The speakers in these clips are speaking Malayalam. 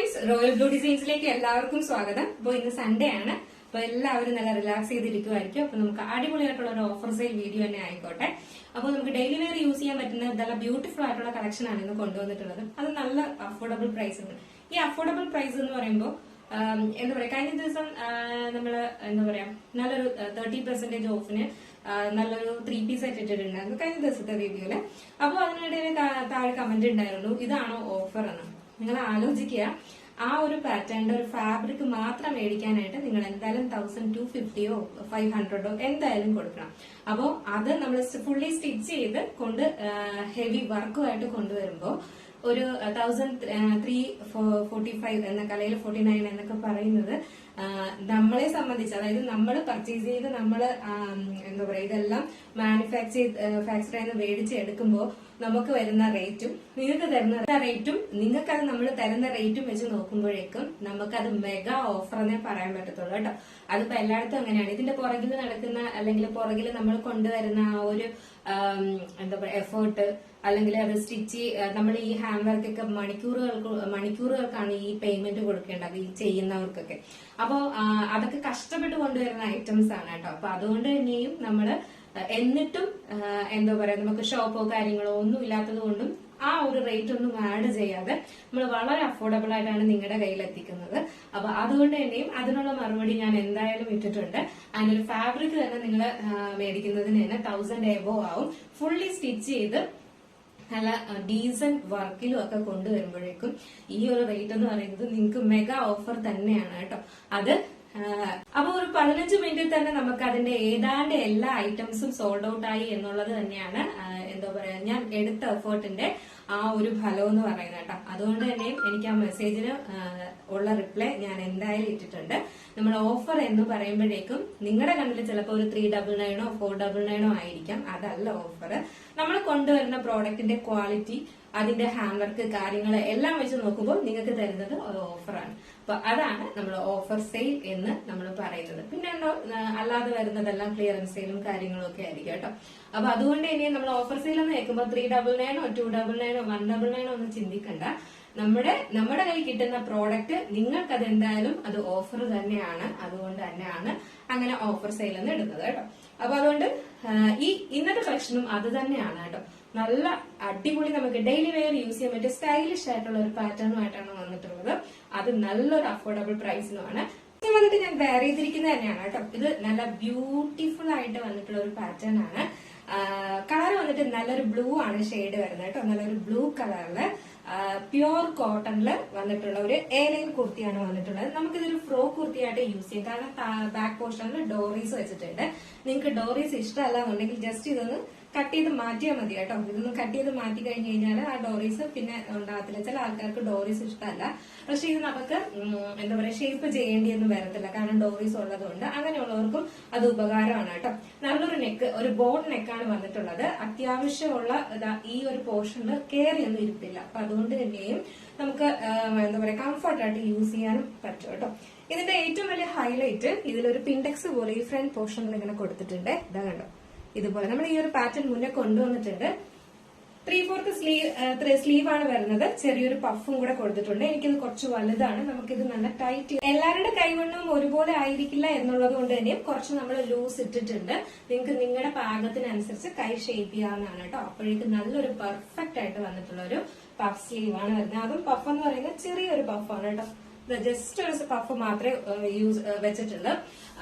ഫ്രണ്ട്സ്, റോയൽ ബ്ലൂ ഡിസൈൻസിലേക്ക് എല്ലാവർക്കും സ്വാഗതം. അപ്പോൾ ഇന്ന് സൺഡേ ആണ്. അപ്പൊ എല്ലാവരും നല്ല റിലാക്സ് ചെയ്തിരിക്കുമായിരിക്കും. അപ്പൊ നമുക്ക് അടിപൊളിയായിട്ടുള്ള ഒരു ഓഫർ സെയിൽ വീഡിയോ തന്നെ ആയിക്കോട്ടെ. അപ്പോൾ നമുക്ക് ഡെയിലി വെയർ യൂസ് ചെയ്യാൻ പറ്റുന്ന നല്ല ബ്യൂട്ടിഫുൾ ആയിട്ടുള്ള കളക്ഷൻ ആണ് ഇന്ന് കൊണ്ടുവന്നിട്ടുള്ളത്. അത് നല്ല അഫോർഡബിൾ പ്രൈസ് ഉണ്ട്. ഈ അഫോർഡബിൾ പ്രൈസ് എന്ന് പറയുമ്പോൾ എന്താ പറയാ, കഴിഞ്ഞ ദിവസം നമ്മള് എന്താ പറയാ നല്ലൊരു 30% ഓഫിന് നല്ലൊരു 3 പീസ് ആയിട്ട് ഇട്ടിട്ടുണ്ടായിരുന്നു കഴിഞ്ഞ ദിവസത്തെ വീഡിയോയില്. അപ്പോൾ അതിനിടയിൽ താഴെ കമന്റ് ഉണ്ടായിരുന്നു, ഇതാണോ ഓഫർ എന്ന്. നിങ്ങൾ ആലോചിക്കുക, ആ ഒരു പാറ്റേണിന്റെ ഒരു ഫാബ്രിക് മാത്രം മേടിക്കാനായിട്ട് നിങ്ങൾ എന്തായാലും 1250 500 എന്തായാലും കൊടുക്കണം. അപ്പോൾ അത് നമ്മൾ ഫുള്ളി സ്റ്റിച്ച് ചെയ്ത് കൊണ്ട് ഹെവി വർക്കുമായിട്ട് കൊണ്ടുവരുമ്പോൾ ഒരു 1345 എന്ന കലയിൽ 49 എന്നൊക്കെ പറയുന്നത് നമ്മളെ സംബന്ധിച്ച്, അതായത് നമ്മൾ പർച്ചേസ് ചെയ്ത് നമ്മൾ എന്താ പറയാ ഇതെല്ലാം ഫാക്ടറിയിൽ നിന്ന് മേടിച്ച് എടുക്കുമ്പോൾ നമുക്ക് വരുന്ന റേറ്റും നിങ്ങൾക്ക് തരുന്ന റേറ്റും നിങ്ങൾക്കത് നമ്മൾ തരുന്ന റേറ്റും വെച്ച് നോക്കുമ്പോഴേക്കും നമുക്കത് മെഗാ ഓഫർ എന്നേ പറയാൻ പറ്റത്തുള്ളൂ കേട്ടോ. അതിപ്പോ എല്ലായിടത്തും അങ്ങനെയാണ്. ഇതിന്റെ പുറകിൽ നടക്കുന്ന അല്ലെങ്കിൽ പുറകിൽ നമ്മൾ കൊണ്ടുവരുന്ന ആ ഒരു എന്താ പറയാ എഫേർട്ട്, അല്ലെങ്കിൽ അത് സ്റ്റിച്ച് നമ്മൾ ഈ ഹാൻഡ് വർക്കൊക്കെ മണിക്കൂറുകൾക്കാണ് ഈ പേയ്മെന്റ് കൊടുക്കേണ്ടത് ഈ ചെയ്യുന്നവർക്കൊക്കെ. അപ്പോ അതൊക്കെ കഷ്ടപ്പെട്ട് കൊണ്ടുവരുന്ന ഐറ്റംസ് ആണ് കേട്ടോ. അപ്പൊ അതുകൊണ്ട് തന്നെയും നമ്മള് എന്നിട്ടും എന്താ പറയാ നമുക്ക് ഷോപ്പോ കാര്യങ്ങളോ ഒന്നും ഇല്ലാത്തത് കൊണ്ടും ആ ഒരു റേറ്റ് ഒന്നും ആഡ് ചെയ്യാതെ നമ്മൾ വളരെ അഫോർഡബിൾ ആയിട്ടാണ് നിങ്ങളുടെ കയ്യിൽ എത്തിക്കുന്നത്. അപ്പൊ അതുകൊണ്ട് തന്നെയും അതിനുള്ള മറുപടി ഞാൻ എന്തായാലും ഇട്ടിട്ടുണ്ട്. അതിനൊരു ഫാബ്രിക് തന്നെ നിങ്ങൾ മേടിക്കുന്നതിന് തന്നെ 1000 എബോവ് ആവും. ഫുള്ളി സ്റ്റിച്ച് ചെയ്ത് നല്ല ഡീസന്റ് വർക്കിലും ഒക്കെ കൊണ്ടുവരുമ്പോഴേക്കും ഈ ഒരു റേറ്റ് എന്ന് പറയുന്നത് നിങ്ങൾക്ക് മെഗാ ഓഫർ തന്നെയാണ് കേട്ടോ. അത് അപ്പൊ ഒരു 15 മിനിറ്റിൽ തന്നെ നമുക്ക് അതിന്റെ ഏതാണ്ട് എല്ലാ ഐറ്റംസും സോൾഡ് ഔട്ട് ആയി എന്നുള്ളത് തന്നെയാണ് എന്താ പറയാ ഞാൻ എടുത്ത എഫേർട്ടിന്റെ ആ ഒരു ഫലം എന്ന് പറയുന്നത് കേട്ടോ. അതുകൊണ്ട് തന്നെയും എനിക്ക് ആ മെസ്സേജിന് ഉള്ള റിപ്ലൈ ഞാൻ എന്തായാലും ഇട്ടിട്ടുണ്ട്. നമ്മൾ ഓഫർ എന്ന് പറയുമ്പോഴേക്കും നിങ്ങളുടെ കണ്ണിൽ ചിലപ്പോൾ ഒരു 399 499 ആയിരിക്കാം. അതല്ല ഓഫർ. നമ്മൾ കൊണ്ടുവരുന്ന പ്രോഡക്റ്റിന്റെ ക്വാളിറ്റി, അതിന്റെ ഹാൻഡ് വർക്ക് കാര്യങ്ങൾ എല്ലാം വെച്ച് നോക്കുമ്പോൾ നിങ്ങൾക്ക് തരുന്നത് ഒരു ഓഫറാണ്. അപ്പൊ അതാണ് നമ്മൾ ഓഫർ സെയിൽ എന്ന് നമ്മൾ പറയുന്നത്. പിന്നെ അല്ലാതെ വരുന്നതെല്ലാം ക്ലിയറൻസ് സെയിലും കാര്യങ്ങളും ഒക്കെ ആയിരിക്കും കേട്ടോ. അപ്പൊ അതുകൊണ്ട് ഇനി നമ്മൾ ഓഫർ സെയിൽ എന്ന് കേൾക്കുമ്പോൾ 399 299 199 ഒന്നും ചിന്തിക്കണ്ട. നമ്മുടെ കയ്യിൽ കിട്ടുന്ന പ്രോഡക്റ്റ് നിങ്ങൾക്കത് എന്തായാലും അത് ഓഫർ തന്നെയാണ്. അതുകൊണ്ട് തന്നെയാണ് അങ്ങനെ ഓഫർ സെയിൽ എന്ന് ഇടുന്നത് കേട്ടോ. അപ്പൊ അതുകൊണ്ട് ഈ ഇന്നത്തെ കളക്ഷനും അത് തന്നെയാണ് കേട്ടോ. നല്ല അടിപൊളി നമുക്ക് ഡെയിലി വെയർ യൂസ് ചെയ്യാൻ പറ്റിയ സ്റ്റൈലിഷ് ആയിട്ടുള്ള ഒരു പാറ്റേണുമായിട്ടാണ് വന്നിട്ടുള്ളത്. അത് നല്ലൊരു അഫോർഡബിൾ പ്രൈസിനുമാണ്. വന്നിട്ട് ഞാൻ വെയർ ചെയ്തിരിക്കുന്നത് തന്നെയാണ് കേട്ടോ. ഇത് നല്ല ബ്യൂട്ടിഫുൾ ആയിട്ട് വന്നിട്ടുള്ള ഒരു പാറ്റേൺ ആണ്. കളർ വന്നിട്ട് നല്ലൊരു ബ്ലൂ ആണ് ഷെയ്ഡ് വരുന്നത് കേട്ടോ. നല്ലൊരു ബ്ലൂ കളറില് പ്യുവർ കോട്ടണില് വന്നിട്ടുള്ള ഒരു എയർലൈൻ കുർത്തിയാണ് വന്നിട്ടുള്ളത്. നമുക്കിതൊരു ഫ്രോ കുർത്തിയായിട്ട് യൂസ് ചെയ്യാം. കാരണം ബാക്ക് പോർഷനിൽ ഡോറീസ് വെച്ചിട്ടുണ്ട്. നിങ്ങൾക്ക് ഡോറീസ് ഇഷ്ടമല്ല എന്നുണ്ടെങ്കിൽ ജസ്റ്റ് ഇതൊന്ന് കട്ട് ചെയ്ത് മാറ്റിയാൽ മതി കേട്ടോ. ഇതൊന്ന് കട്ട് ചെയ്ത് മാറ്റി കഴിഞ്ഞ് കഴിഞ്ഞാൽ ആ ഡോറീസ് പിന്നെ ഉണ്ടാകത്തില്ല. ചില ആൾക്കാർക്ക് ഡോറീസ് ഇഷ്ടമല്ല. പക്ഷെ ഇത് നമുക്ക് എന്താ പറയാ ഷേപ്പ് ചെയ്യേണ്ടിയൊന്നും വരത്തില്ല, കാരണം ഡോറീസ് ഉള്ളതുകൊണ്ട്. അങ്ങനെയുള്ളവർക്കും അത് ഉപകാരമാണ് കേട്ടോ. നല്ലൊരു നെക്ക്, ഒരു ബോട്ട് നെക്കാണ് വന്നിട്ടുള്ളത്. അത്യാവശ്യമുള്ള ഈ ഒരു പോർഷനിൽ കയറിയൊന്നും ഇരുത്തില്ല. അപ്പൊ അതുകൊണ്ട് തന്നെയും നമുക്ക് എന്താ പറയാ കംഫർട്ടായിട്ട് യൂസ് ചെയ്യാനും പറ്റും കേട്ടോ. ഇതിന്റെ ഏറ്റവും വലിയ ഹൈലൈറ്റ് ഇതിലൊരു പിൻഡെക്സ് പോലെ ഈ ഫ്രണ്ട് പോർഷനിൽ ഇങ്ങനെ കൊടുത്തിട്ടുണ്ട്. ഇതാ കണ്ടോ, ഇതുപോലെ നമ്മൾ ഈ ഒരു പാറ്റേൺ മുന്നേ കൊണ്ടുവന്നിട്ടുണ്ട്. 3/4 സ്ലീവ് ആണ് വരുന്നത്. ചെറിയൊരു പഫും കൂടെ കൊടുത്തിട്ടുണ്ട്. എനിക്കിത് കുറച്ച് വലുതാണ്. നമുക്കിത് നല്ല ടൈറ്റ്, എല്ലാവരുടെ കൈവണ്ണവും ഒരുപോലെ ആയിരിക്കില്ല എന്നുള്ളത് കൊണ്ട് തന്നെയും കുറച്ച് നമ്മൾ ലൂസ് ഇട്ടിട്ടുണ്ട്. നിങ്ങൾക്ക് നിങ്ങളുടെ പാകത്തിനനുസരിച്ച് കൈ ഷേപ്പ് ചെയ്യാവുന്നതാണ് കേട്ടോ. അപ്പോഴേക്കും നല്ലൊരു പെർഫെക്റ്റ് ആയിട്ട് വന്നിട്ടുള്ള ഒരു പഫ് സ്ലീവ് ആണ് വരുന്നത്. അതും പഫ് എന്ന് പറയുന്നത് ചെറിയൊരു പഫാണ് കേട്ടോ. ജസ്റ്റ് ഒരു പഫ് മാത്രമേ വെച്ചിട്ടുള്ളൂ.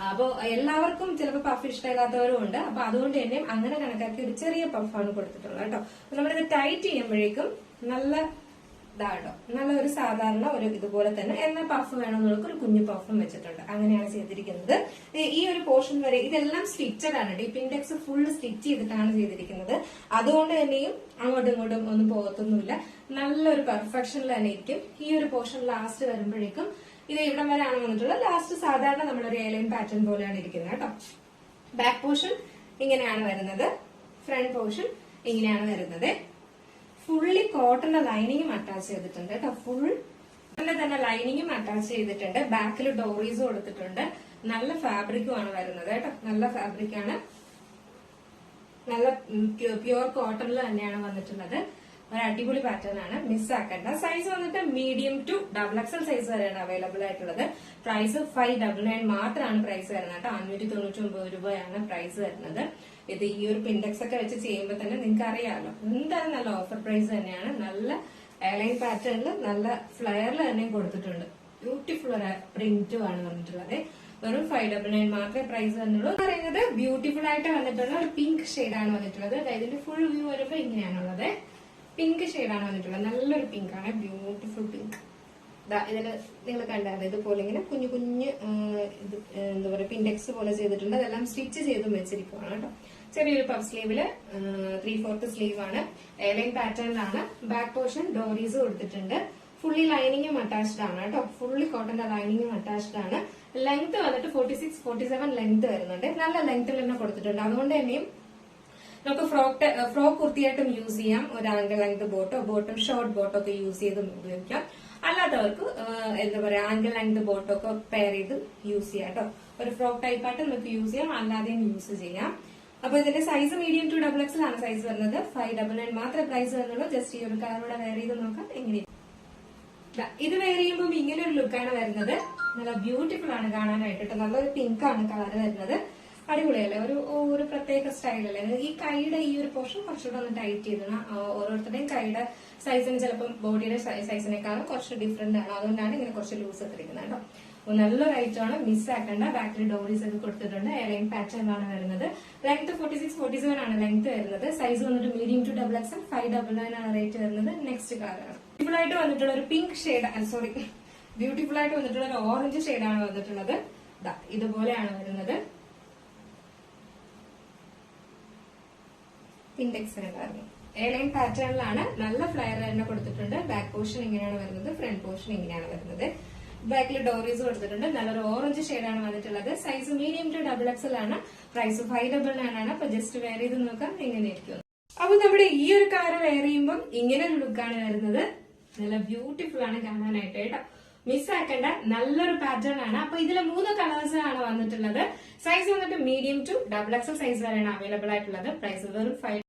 അപ്പൊ എല്ലാവർക്കും ചിലപ്പോൾ പഫ് ഇഷ്ടമില്ലാത്തവരും ഉണ്ട്. അപ്പൊ അതുകൊണ്ട് തന്നെ അങ്ങനെ കണക്കാക്കി ഒരു ചെറിയ പഫാണ് കൊടുത്തിട്ടുള്ളത് കേട്ടോ. നമ്മളിത് ടൈറ്റ് ചെയ്യുമ്പോഴേക്കും നല്ല ഇതാട്ടോ, നല്ല ഒരു സാധാരണ ഒരു ഇതുപോലെ തന്നെ എന്നാൽ പഫ് വേണമെന്നുള്ളവർക്ക് ഒരു കുഞ്ഞു പഫും വെച്ചിട്ടുണ്ട്. അങ്ങനെയാണ് ചെയ്തിരിക്കുന്നത്. ഈ ഒരു പോർഷൻ വരെ ഇതെല്ലാം സ്റ്റിച്ചഡ് ആണ്. ഡിപ്പിൻഡെക്സ് ഫുൾ സ്റ്റിച്ച് ചെയ്തിട്ടാണ് ചെയ്തിരിക്കുന്നത്. അതുകൊണ്ട് തന്നെയും അങ്ങോട്ടും ഇങ്ങോട്ടും ഒന്നും പോകത്തൊന്നുമില്ല. നല്ലൊരു പെർഫെക്ഷനിൽ തന്നെ ഇരിക്കും. ഈ ഒരു പോർഷൻ ലാസ്റ്റ് വരുമ്പോഴേക്കും ഇത് ഇവിടം വരെയാണ് വന്നിട്ടുള്ളത്. ലാസ്റ്റ് സാധാരണ നമ്മളൊരു എയർലൈൻ പാറ്റേൺ പോലെയാണ് ഇരിക്കുന്നത് കേട്ടോ. ബാക്ക് പോർഷൻ ഇങ്ങനെയാണ് വരുന്നത്. ഫ്രണ്ട് പോർഷൻ ഇങ്ങനെയാണ് വരുന്നത്. ഫുള്ളി കോട്ടന്റെ ലൈനിങ്ങും അറ്റാച്ച് ചെയ്തിട്ടുണ്ട് കേട്ടോ. ഫുൾ തന്നെ ലൈനിങ്ങും അറ്റാച്ച് ചെയ്തിട്ടുണ്ട്. ബാക്കിൽ ഡോറീസ് കൊടുത്തിട്ടുണ്ട്. നല്ല ഫാബ്രിക്കും ആണ് വരുന്നത് കേട്ടോ. നല്ല ഫാബ്രിക് ആണ്. നല്ല പ്യുവർ കോട്ടണിൽ തന്നെയാണ് വന്നിട്ടുള്ളത്. ഒരു അടിപൊളി പാറ്റേൺ ആണ്, മിസ്സാക്കണ്ട. സൈസ് വന്നിട്ട് മീഡിയം ടു XXL സൈസ് വരെയാണ് അവൈലബിൾ ആയിട്ടുള്ളത്. പ്രൈസ് 599 മാത്രമാണ് പ്രൈസ് വരുന്നത് കേട്ടോ. 599 രൂപയാണ് പ്രൈസ് വരുന്നത്. ഇത് ഈ ഒരു പിൻഡെക്സ് ഒക്കെ വെച്ച് ചെയ്യുമ്പോൾ തന്നെ നിങ്ങൾക്ക് അറിയാമല്ലോ, എന്തായാലും നല്ല ഓഫർ പ്രൈസ് തന്നെയാണ്. നല്ല എയർലൈൻ പാറ്റേണിൽ നല്ല ഫ്ലയറിൽ തന്നെ കൊടുത്തിട്ടുണ്ട്. ബ്യൂട്ടിഫുൾ ഒരു പ്രിന്റും ആണ് വന്നിട്ടുള്ളത്. വെറും 599 മാത്രമേ പ്രൈസ് വരുന്നുള്ളൂ. പറയുന്നത് ബ്യൂട്ടിഫുൾ ആയിട്ട് വന്നിട്ടുള്ള ഒരു പിങ്ക് ഷെയ്ഡാണ് വന്നിട്ടുള്ളത്. അതായത് ഇതിന്റെ ഫുൾ വ്യൂ വരുമ്പോൾ ഇങ്ങനെയാണുള്ളത്. പിങ്ക് ഷെയ്ഡാണ് വന്നിട്ടുള്ളത്. നല്ലൊരു പിങ്ക് ആണ്, ബ്യൂട്ടിഫുൾ പിങ്ക്. ഇതില് നിങ്ങൾ കണ്ടാൽ ഇതുപോലെ ഇങ്ങനെ കുഞ്ഞു കുഞ്ഞ് എന്താ പറയുക പിൻഡെക്സ് പോലെ ചെയ്തിട്ടുണ്ട്. അതെല്ലാം സ്റ്റിച്ച് ചെയ്തും വെച്ചിരിക്കുവാണ് കേട്ടോ. ചെറിയൊരു പഫ് സ്ലീവില് 3/4 സ്ലീവ് ആണ്. എയർലൈൻ പാറ്റേണിലാണ്. ബാക്ക് പോർഷൻ ഡോറീസ് കൊടുത്തിട്ടുണ്ട്. ഫുള്ളി ലൈനിങ്ങും അറ്റാച്ച്ഡ് ആണ് കേട്ടോ. ഫുള്ളി കോട്ടന്റെ ലൈനിങ്ങും അറ്റാച്ച്ഡ് ആണ്. ലെങ്ത് വന്നിട്ട് 46-47 ലെങ്ത് വരുന്നുണ്ട്. നല്ല ലെങ്ത്തിൽ തന്നെ കൊടുത്തിട്ടുണ്ട്. അതുകൊണ്ട് തന്നെയും നമുക്ക് ഫ്രോക്ക് കുർത്തിയായിട്ടും യൂസ് ചെയ്യാം. ഒരു ആംഗിൾ ലെങ്ത് ബോട്ടം ഷോർട്ട് ബോട്ടോ ഒക്കെ യൂസ് ചെയ്ത് ഉപയോഗിക്കാം. അല്ലാത്തവർക്ക് എന്താ പറയാ ആംഗിൾ ലെങ്ത് ബോട്ടോ ഒക്കെ പെയർ ചെയ്ത് യൂസ് ചെയ്യാം കേട്ടോ. ഒരു ഫ്രോക്ക് ടൈപ്പായിട്ട് നമുക്ക് യൂസ് ചെയ്യാം, അല്ലാതെയും യൂസ് ചെയ്യാം. അപ്പൊ ഇതിന്റെ സൈസ് മീഡിയം ടു XXL ആണ് സൈസ് വരുന്നത്. 599 മാത്രമേ പ്രൈസ് വരുന്നുള്ളൂ. ജസ്റ്റ് ഈ ഒരു കളറോടെ വെയർ ചെയ്ത് നോക്കാം എങ്ങനെയാണ്. ഇത് വെയർ ചെയ്യുമ്പോൾ ഇങ്ങനെ ഒരു ലുക്കാണ് വരുന്നത്. നല്ല ബ്യൂട്ടിഫുൾ ആണ് കാണാനായിട്ട്. നല്ലൊരു പിങ്ക് ആണ് കളർ വരുന്നത്. അടിപൊളിയല്ലേ, ഒരു പ്രത്യേക സ്റ്റൈലല്ലേ. ഈ കൈയുടെ ഈ ഒരു പോർഷൻ കുറച്ചുകൂടെ ഒന്ന് ടൈറ്റ് ചെയ്തണം. ഓരോരുത്തരുടെയും കൈയുടെ സൈസിന് ചിലപ്പോൾ ബോഡിയുടെ സൈസിനേക്കാളും കുറച്ച് ഡിഫറെന്റ് ആണ്. അതുകൊണ്ടാണ് ഇങ്ങനെ കുറച്ച് ലൂസ് ഇട്ടിരിക്കുന്നത് കേട്ടോ. നല്ലൊരു ഐറ്റം ആണ്, മിസ്സാക്കണ്ട. ബാക്കിൽ ഡോറീസ് ഒക്കെ കൊടുത്തിട്ടുണ്ട്. എയർലൈൻ പാറ്റേൺ ആണ് വരുന്നത്. ലെങ്ത് 46-47 ആണ് ലെങ്ത് വരുന്നത്. സൈസ് വന്നിട്ട് മീഡിയം ടു XXL. 599 ആണ് റേറ്റ് വരുന്നത്. നെക്സ്റ്റ് കളറാണ് ബ്യൂട്ടിഫുൾ ആയിട്ട് വന്നിട്ടുള്ള ഒരു പിങ്ക് ഷെയ്ഡ്, ബ്യൂട്ടിഫുൾ ആയിട്ട് വന്നിട്ടുള്ള ഒരു ഓറഞ്ച് ഷെയ്ഡാണ് വന്നിട്ടുള്ളത്. ഇതുപോലെയാണ് വരുന്നത്. ഇൻഡെക്സിനുണ്ടായിരുന്നു. എയർലൈൻ പാറ്റേണിലാണ്. നല്ല ഫ്ലയർ തന്നെ കൊടുത്തിട്ടുണ്ട്. ബാക്ക് പോർഷൻ ഇങ്ങനെയാണ് വരുന്നത്. ഫ്രണ്ട് പോർഷൻ ഇങ്ങനെയാണ് വരുന്നത്. ബാക്കിൽ ഡോറീസ് കൊടുത്തിട്ടുണ്ട്. നല്ലൊരു ഓറഞ്ച് ഷെയ്ഡാണ് വന്നിട്ടുള്ളത്. സൈസ് മീഡിയം ടു XXL ആണ്. പ്രൈസ് 599 ആണ്. അപ്പൊ ജസ്റ്റ് വെയർ ചെയ്ത് നോക്കാം എങ്ങനെയായിരിക്കും. അപ്പൊ നമ്മുടെ ഈ ഒരു കളർ വെയർ ചെയ്യുമ്പോൾ ഇങ്ങനെ ഒരു ലുക്കാണ് വരുന്നത്. നല്ല ബ്യൂട്ടിഫുൾ ആണ് കാണാനായിട്ട് കേട്ടോ. മിസ്സാക്കേണ്ട നല്ലൊരു പാറ്റേൺ ആണ്. അപ്പൊ ഇതിലെ 3 കളേഴ്സ് ആണ് വന്നിട്ടുള്ളത്. സൈസ് വന്നിട്ട് മീഡിയം ടു XXL സൈസ് വരെയാണ് അവൈലബിൾ ആയിട്ടുള്ളത്. പ്രൈസ് വെറും 5